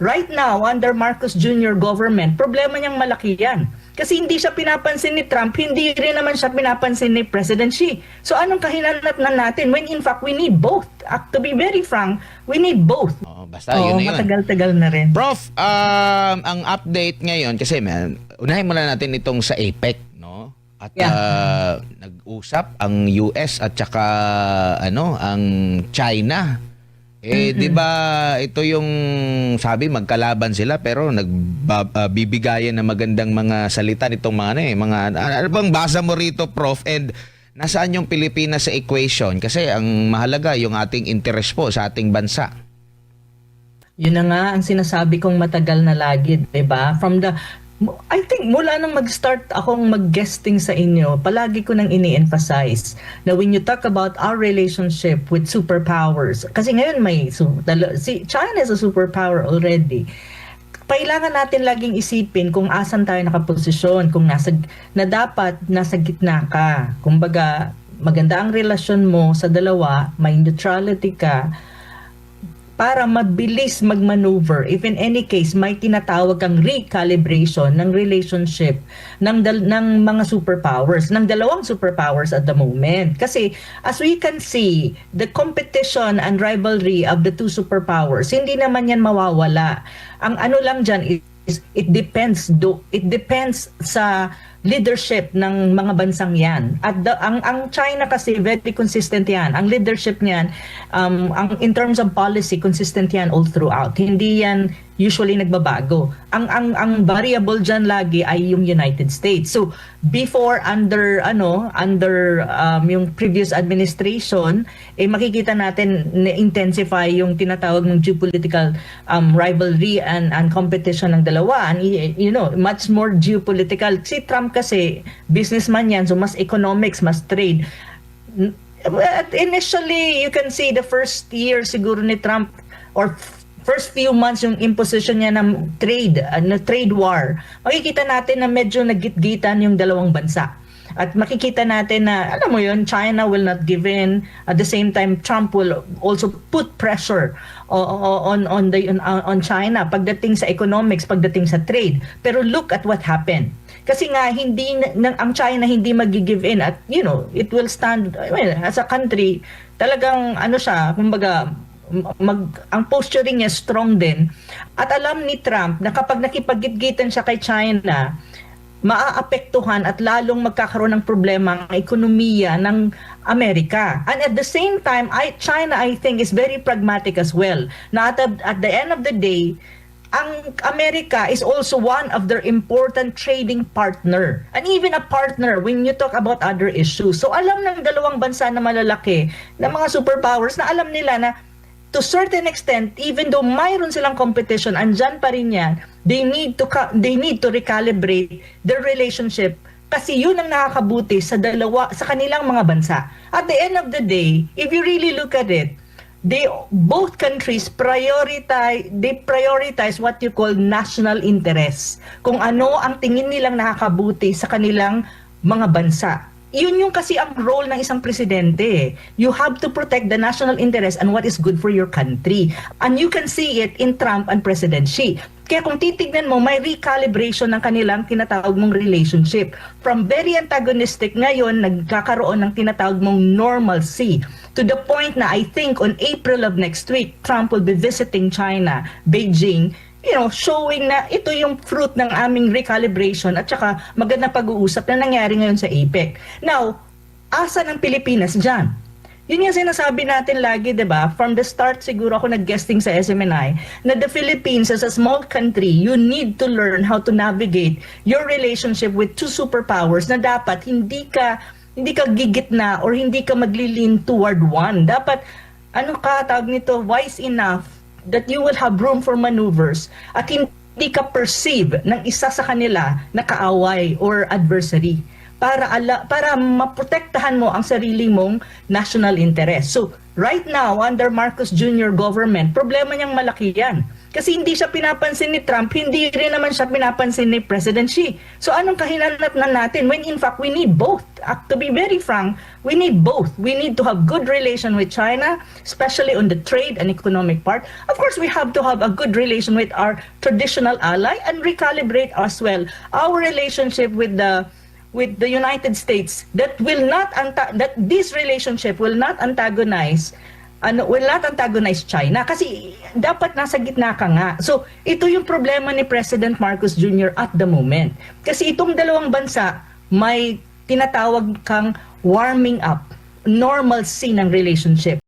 right now, under Marcos Jr. government, problema niyang malaki yan. Kasi hindi siya pinapansin ni Trump, hindi rin naman siya pinapansin ni President Xi. So anong kahinatnan natin when in fact we need both? To be very frank, we need both. Basta yun na yun. Matagal-tagal na rin. Prof, ang update ngayon, kasi unahin muna natin itong sa APEC, no? At nag-usap ang US at saka ang China. Di ba ito yung sabi magkalaban sila pero nagbibigayan ng magandang mga salita nitong mga ano bang basa mo rito, Prof? And nasaan yung Pilipinas sa equation? Kasi ang mahalaga yung ating interest po sa ating bansa. Yun na nga ang sinasabi kong matagal na lagi, 'di ba? I think mula nang mag-start akong mag-guesting sa inyo, palagi ko nang ini-emphasize na when you talk about our relationship with superpowers, kasi ngayon China is a superpower already. Kailangan natin laging isipin kung asan tayo nakaposisyon, kung dapat nasa gitna ka. Kumbaga, maganda ang relasyon mo sa dalawa, may neutrality ka, para mabilis mag-maneuver. If in any case, may tinatawag kang recalibration ng relationship ng mga superpowers, ng dalawang superpowers at the moment. Kasi as we can see, the competition and rivalry of the two superpowers, hindi naman yan mawawala. Ang ano lang dyan is, it depends sa leadership ng mga bansang yan. At ang China kasi very consistent yan. Ang leadership niyan, in terms of policy, consistent yan all throughout. Hindi yan usually nagbabago. Ang variable dyan lagi ay yung United States. So before under yung previous administration, makikita natin na intensify yung tinatawag ng geopolitical rivalry and competition ng dalawa. And, much more geopolitical. Si Trump kasi businessman yan, so mas economics, mas trade. But initially, you can see the first year siguro ni Trump or first few months yung imposition niya ng trade war, makikita natin na medyo naggitgitan yung dalawang bansa. At makikita natin na, alam mo yun, China will not give in. At the same time, Trump will also put pressure on China pagdating sa economics, pagdating sa trade. Pero look at what happened. Kasi nga ang China hindi mag-give in at it will stand as a country, talagang kumbaga ang posturing niya strong din. At alam ni Trump na kapag nakipag-gitgitan siya kay China, maaapektuhan at lalong magkakaroon ng problema ang ekonomiya ng Amerika. And at the same time, China, I think, is very pragmatic as well. Na at the end of the day, ang Amerika is also one of their important trading partner. And even a partner when you talk about other issues. So alam ng dalawang bansa na malalaki, na mga superpowers, na alam nila na to certain extent, even though mayroon silang competition, andyan pa rin yan, they need to recalibrate their relationship kasi yun ang nakakabuti sa kanilang mga bansa. At the end of the day, if you really look at it, both countries prioritize what you call national interests. Kung ano ang tingin nilang nakakabuti sa kanilang mga bansa. Yun yung kasi ang role ng isang presidente. You have to protect the national interest and what is good for your country. And you can see it in Trump and President Xi. Kaya kung titignan mo, may recalibration ng kanilang tinatawag mong relationship. From very antagonistic, ngayon nagkakaroon ng tinatawag mong normalcy. To the point na I think on April of next week, Trump will be visiting China, Beijing, showing na ito yung fruit ng aming recalibration at saka magandang pag-uusap na nangyari ngayon sa APEC. Now, asa ng Pilipinas dyan? Yun yung sinasabi natin lagi, di ba? From the start, siguro ako nag-guesting sa SMNI, na the Philippines as a small country, you need to learn how to navigate your relationship with two superpowers na dapat hindi ka gigitna or hindi ka maglilin toward one. Dapat, tawag nito, wise enough that you will have room for maneuvers at hindi ka perceive ng isa sa kanila na kaaway or adversary. para maprotektahan mo ang sarili mong national interest. So, right now, under Marcos Jr. government, problema niyang malaki yan. Kasi hindi siya pinapansin ni Trump, hindi rin naman siya pinapansin ni President Xi. So, anong kahinatnan natin? When in fact, we need both. To be very frank, we need both. We need to have good relation with China, especially on the trade and economic part. Of course, we have to have a good relation with our traditional ally and recalibrate as well our relationship with the United States that this relationship will not antagonize China kasi dapat nasa gitna ka nga. So ito yung problema ni President Marcos Jr. at the moment. Kasi itong dalawang bansa may tinatawag kang warming up, normalcy ng relationship.